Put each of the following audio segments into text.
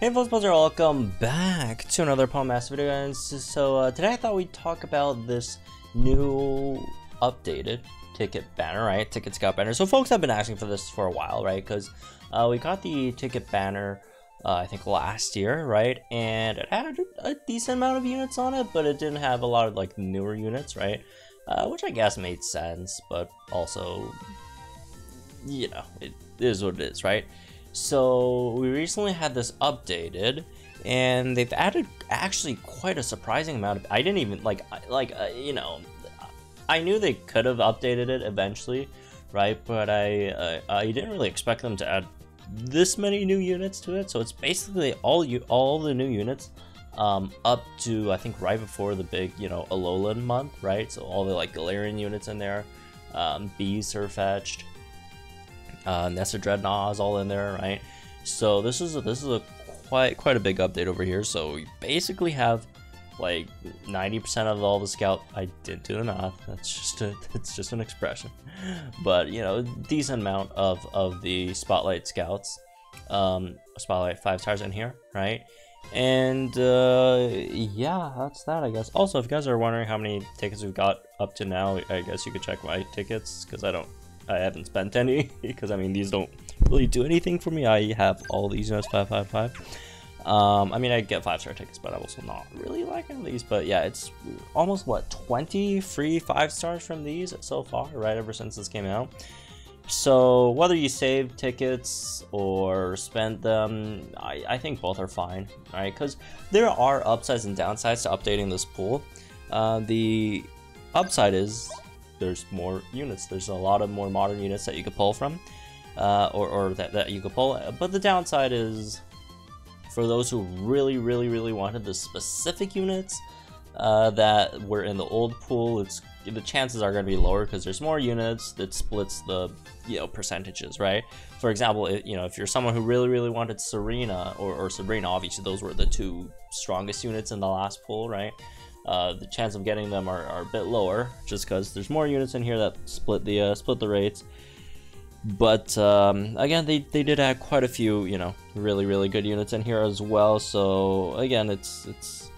Hey folks, welcome back to another Pawn Master video, guys. So today I thought we'd talk about this new updated ticket banner, right? Ticket scout banner. So folks have been asking for this for a while, right? Because we got the ticket banner I think last year, right? And it had a decent amount of units on it, but it didn't have a lot of like newer units, right? Which I guess made sense, but also, you know, it is what it is, right? So we recently had this updated, and they've added actually quite a surprising amount of. I didn't even you know, I knew they could have updated it eventually, right? But I didn't really expect them to add this many new units to it. So it's basically all the new units up to I think right before the big Alolan month, right? So all the like Galarian units in there, bees are fetched. Nessa Dreadnought is all in there, right? So this is a quite a big update over here. So we basically have like 90% of all the scout. I didn't do the math. It's just an expression, but you know, decent amount of the Spotlight scouts, Spotlight 5 stars in here, right? And yeah, that's that, I guess. Also, if you guys are wondering how many tickets we've got up to now, I guess you could check my tickets because I haven't spent any, because I mean these don't really do anything for me. I have all these units 555. I mean I get 5-star tickets, but I'm also not really liking these. But yeah, it's almost what 20 free 5 stars from these so far, right? Ever since this came out. So whether you save tickets or spend them, I think both are fine, right? Because there are upsides and downsides to updating this pool. The upside is there's more units. There's a lot of more modern units that you could pull from, or that you could pull. But the downside is, for those who really wanted the specific units that were in the old pool, the chances are going to be lower because there's more units. That splits the percentages, right? For example, if you're someone who really wanted Serena or Sabrina, obviously those were the two strongest units in the last pool, right? The chance of getting them are a bit lower, just because there's more units in here that split the rates. But again, they did add quite a few really good units in here as well. So again, it's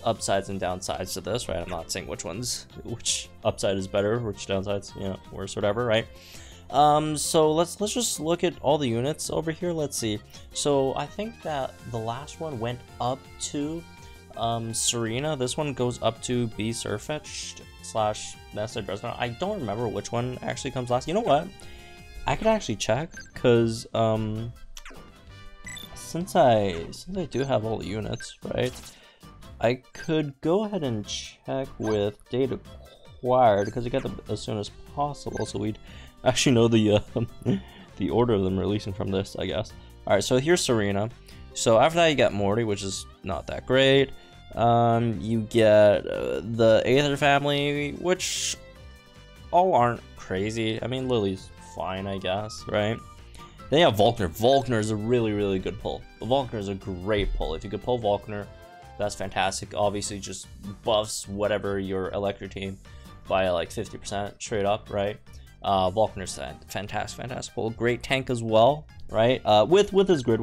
upsides and downsides to this, right? I'm not saying which upside is better, which downside's worse, whatever, right? So let's just look at all the units over here. Let's see. So I think that the last one went up to Serena. This one goes up to Bee Surfetched / Nessa Dreadnought. I don't remember which one actually comes last. You know what? I could actually check, because since I do have all the units, right? I could go ahead and check with date acquired, because I get them as soon as possible, so we'd actually know the the order of them releasing from this, I guess. All right, so here's Serena. So after that you get Morty, which is not that great. You get the Aether family, which all aren't crazy. I mean, Lily's fine, I guess, right? Then you have Volkner. Volkner is a really good pull. Volkner is a great pull. If you could pull Volkner, that's fantastic. Obviously, just buffs whatever your electric team by like 50% straight up, right? Volkner's fantastic pull. Great tank as well, right? With his grid,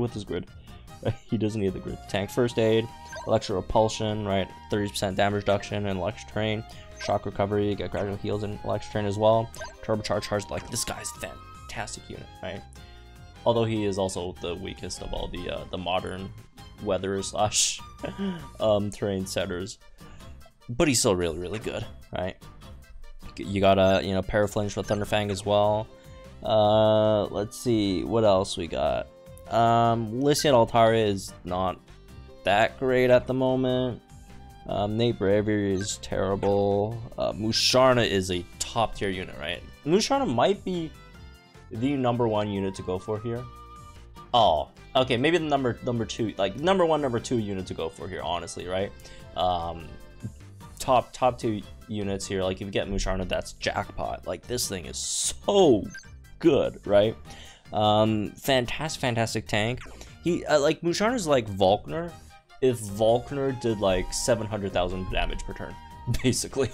he doesn't need the grid. Tank first aid, electric repulsion, right? 30% damage reduction and electric terrain. Shock recovery, you get gradual heals and electric terrain as well. Turbocharge charge, like this guy's fantastic unit, right? Although he is also the weakest of all the modern weather / terrain setters, but he's still really good, right? You got a Paraflinch with Thunderfang as well. Let's see what else we got. Lycian Altaria is not that great at the moment. Nate Bravery is terrible. Musharna is a top tier unit, right? Musharna might be the #1 unit to go for here. Oh, okay, maybe the number two, like number 1, number 2 unit to go for here, honestly, right? Top 2 units here. Like if you get Musharna, that's jackpot. Like this thing is so good, right? Fantastic tank. He like Musharna's like Volkner if Volkner did like 700,000 damage per turn, basically.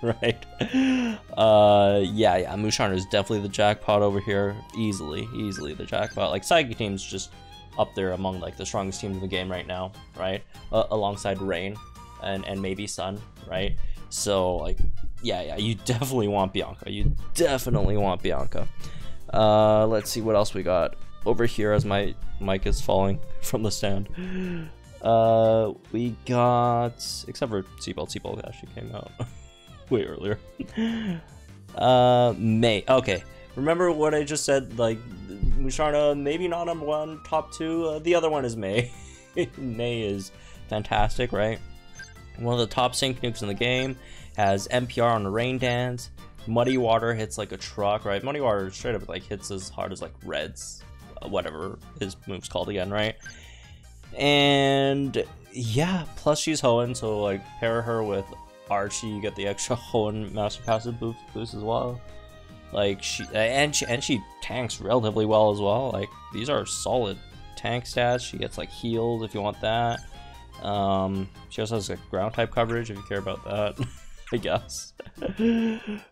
Right? Yeah, Musharna is definitely the jackpot over here. Easily the jackpot. Like Psychic Team's just up there among like the strongest teams in the game right now, right? Alongside Rain and maybe Sun, right? So like, yeah, you definitely want Bianca. You definitely want Bianca. Let's see what else we got over here as my mic is falling from the stand. We got, except for Seabolt actually came out way earlier. May. Okay, remember what I just said? Like, Musharna, maybe not number 1, top 2. The other one is May. May is fantastic, right? One of the top sync nukes in the game. Has NPR on the Rain Dance. Muddy Water hits like a truck, right? Muddy Water straight up like hits as hard as like Red's, whatever his move's called again, right? And yeah, plus she's Hoenn, so like pair her with Archie, you get the extra Hoenn Master Passive boost as well. Like she tanks relatively well as well. Like these are solid tank stats. She gets like healed if you want that. She also has like ground type coverage if you care about that. I guess.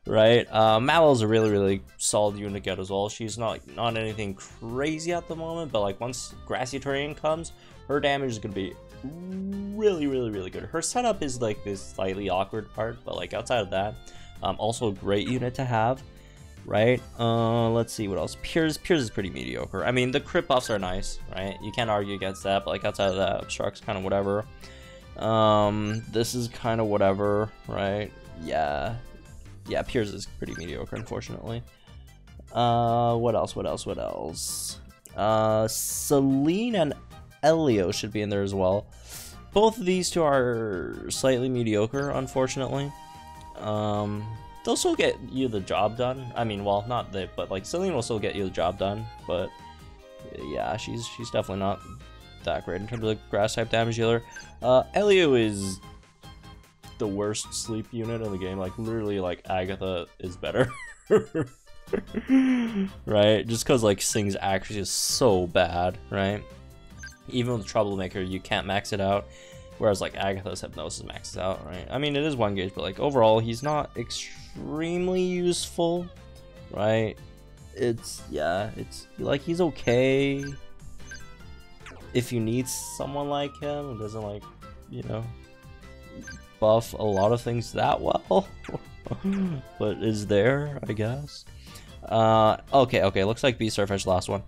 Right? Mallow's a really solid unit to get as well. She's not anything crazy at the moment, but like once grassy terrain comes, her damage is gonna be really good. Her setup is like this slightly awkward part, but like outside of that, also a great unit to have, right? Let's see what else. Piers is pretty mediocre. I mean, the crit buffs are nice, right? You can't argue against that, but like outside of that, Obstruct's kind of whatever. This is kind of whatever, right? Yeah, Piers is pretty mediocre, unfortunately. What else? Celine and Elio should be in there as well. Both of these two are slightly mediocre, unfortunately. They'll still get you the job done. I mean, well, not they, but like Celine will still get you the job done, but yeah, she's definitely not that great in terms of the grass type damage dealer. Elio is the worst sleep unit in the game. Like literally, like Agatha is better. Right? Just because like Sing's accuracy is so bad, right? Even with Troublemaker, you can't max it out, whereas like Agatha's Hypnosis maxes out, right? I mean, it is 1 gauge, but like overall, he's not extremely useful, right? It's like he's okay if you need someone like him who doesn't like, you know, buff a lot of things that well, but is there, I guess. Okay, looks like B Surfish last one.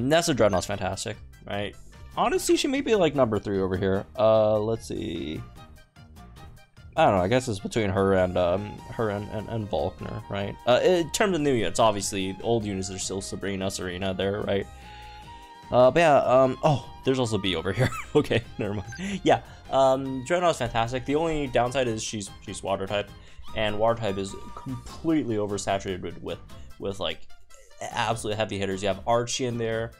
Nessa Dreadnought's fantastic, right? Honestly, she may be like number 3 over here. Let's see. I don't know. I guess it's between her and Volkner, right? In terms of new units, obviously, old units are still Sabrina, Serena there, right? But yeah. Oh, there's also B over here. Okay, never mind. Yeah. Dreadnought's fantastic. The only downside is she's water type, and water type is completely oversaturated with like absolute heavy hitters. You have Archie in there.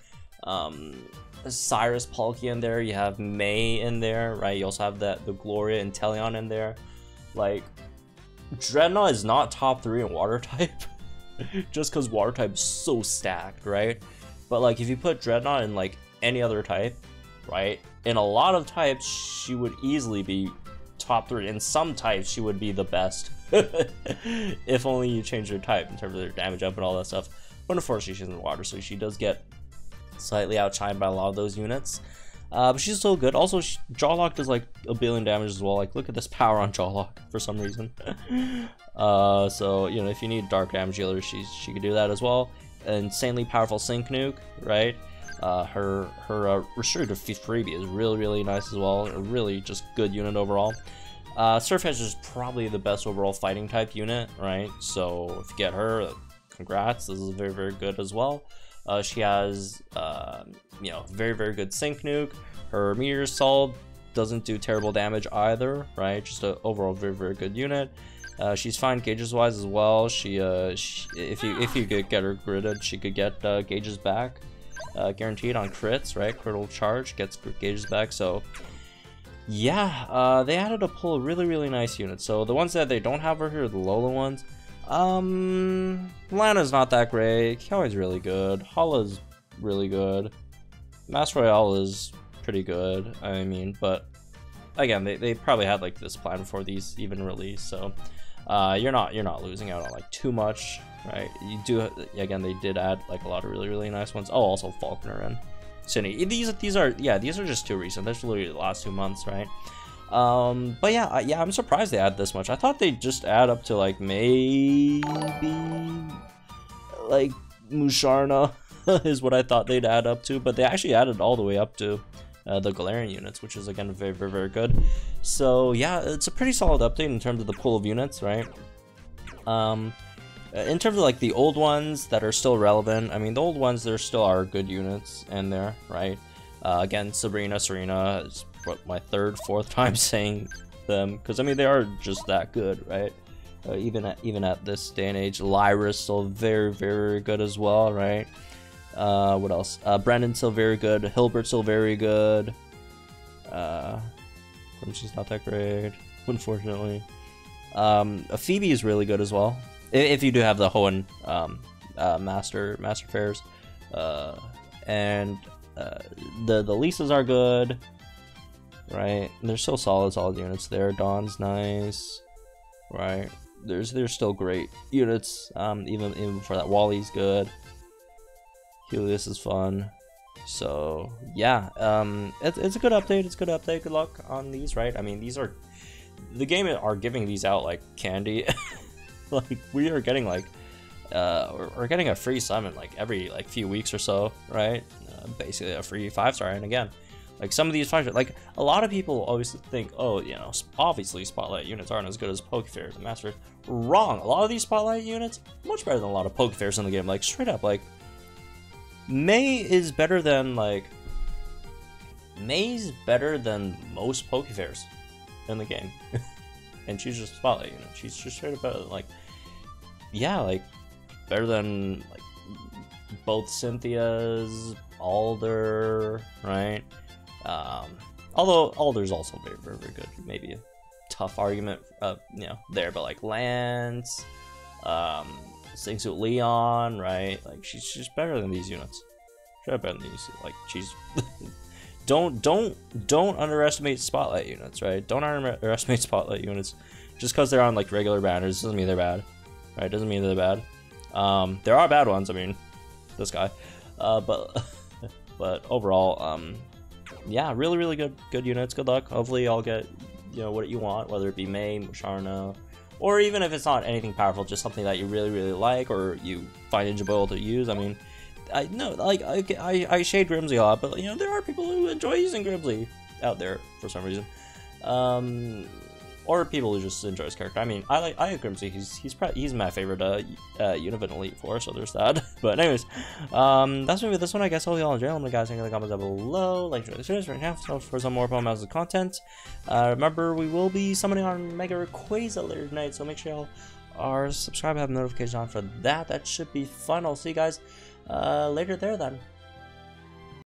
Cyrus Palkia in there, you have May in there, right? You also have the Gloria and Teleon in there. Like, Dreadnought is not top 3 in water type, just because water type is so stacked, right? But like, if you put Dreadnought in like any other type, right? In a lot of types, she would easily be top 3. In some types, she would be the best, if only you change her type in terms of their damage up and all that stuff. But unfortunately, she's in water, so she does get slightly outshined by a lot of those units, but she's still good. Also, Jawlock does like 1 billion damage as well. Like, look at this power on Jawlock for some reason. So you know, if you need dark damage dealer, she could do that as well. Insanely powerful Sync Nuke, right? Her restricted freebie is really nice as well. A really just good unit overall. Surfetch is probably the best overall fighting type unit, right? So if you get her, congrats. This is very good as well. She has, you know, very good Sync Nuke. Her Meteor Assault doesn't do terrible damage either, right? Just an overall very good unit. She's fine gauges wise as well. If you could get her gridded, she could get gauges back, guaranteed on crits, right? Critical charge gets gauges back. So yeah, they added a pull of really nice units. So the ones that they don't have over here are the Lola ones. Lana's not that great. Kiawe's really good. Hala's really good. Master Royale is pretty good. I mean, but again, they probably had like this plan before these even released, so you're not losing out on like too much, right? You do, again, they did add like a lot of really nice ones. Oh, also Faulkner in. City. These are just too recent. That's literally the last 2 months, right? But yeah, I'm surprised they add this much. I thought they'd just add up to like maybe like Musharna is what I thought they'd add up to, but they actually added all the way up to the Galarian units, which is again very, very, very good. So yeah, it's a pretty solid update in terms of the pool of units, right? In terms of like the old ones that are still relevant, I mean the old ones, there still are good units in there, right? Again, Serena is what, my third, fourth time saying them, because I mean they are just that good, right? Even at this day and age. Lyra's still very, very good as well, right? What else? Brandon's still very good. Hilbert's still very good. She's not that great, unfortunately. Phoebe is really good as well, if you do have the Hoenn Master Fairs. And the Lisas are good, right? They're still solid units there. Dawn's nice, right? There's still great units, even before that. Wally's good. Helios is fun. So yeah, it's a good update. It's a good update. Good luck on these, right? I mean, the game are giving these out like candy. Like we are getting like we're getting a free summon like every like few weeks or so, right? Basically a free 5-star. And again, like some of these 5-star, like a lot of people always think, oh, you know, obviously Spotlight units aren't as good as Pokefairs and Masters. Wrong. A lot of these Spotlight units much better than a lot of Pokefairs in the game. Like straight up, like May's better than most Pokefairs in the game. And she's just a Spotlight unit. She's just straight up better than, like, yeah, like better than like both Cynthia's, Alder, right? Although Alder's also very, very, very good. Maybe a tough argument, you know, there, but like Lance, Singsuit Leon, right? Like she's just better than these units. She's better than these. Like she's don't underestimate Spotlight units, right? Don't underestimate Spotlight units. Just because they're on like regular banners doesn't mean they're bad, right? Doesn't mean they're bad. There are bad ones. I mean, this guy, but overall, yeah, really good units. Good luck. Hopefully, y'all get, you know, what you want, whether it be May, Musharna, or even if it's not anything powerful, just something that you really like or you find enjoyable to use. I mean, I know, like, I shade Grimsley a lot, but you know, there are people who enjoy using Grimsley out there for some reason, or people who just enjoy his character. I mean, I like Grimsley. He's my favorite unit in Elite Four, so there's that. But anyways, that's maybe this one. I guess I'll y'all enjoy. Let me guys think in the comments down below. Like the series right now for some more Pokemon content. Remember, we will be summoning on Mega Rayquaza later tonight, so make sure y'all are subscribed, have notifications on for that. That should be fun. I'll see you guys later there then.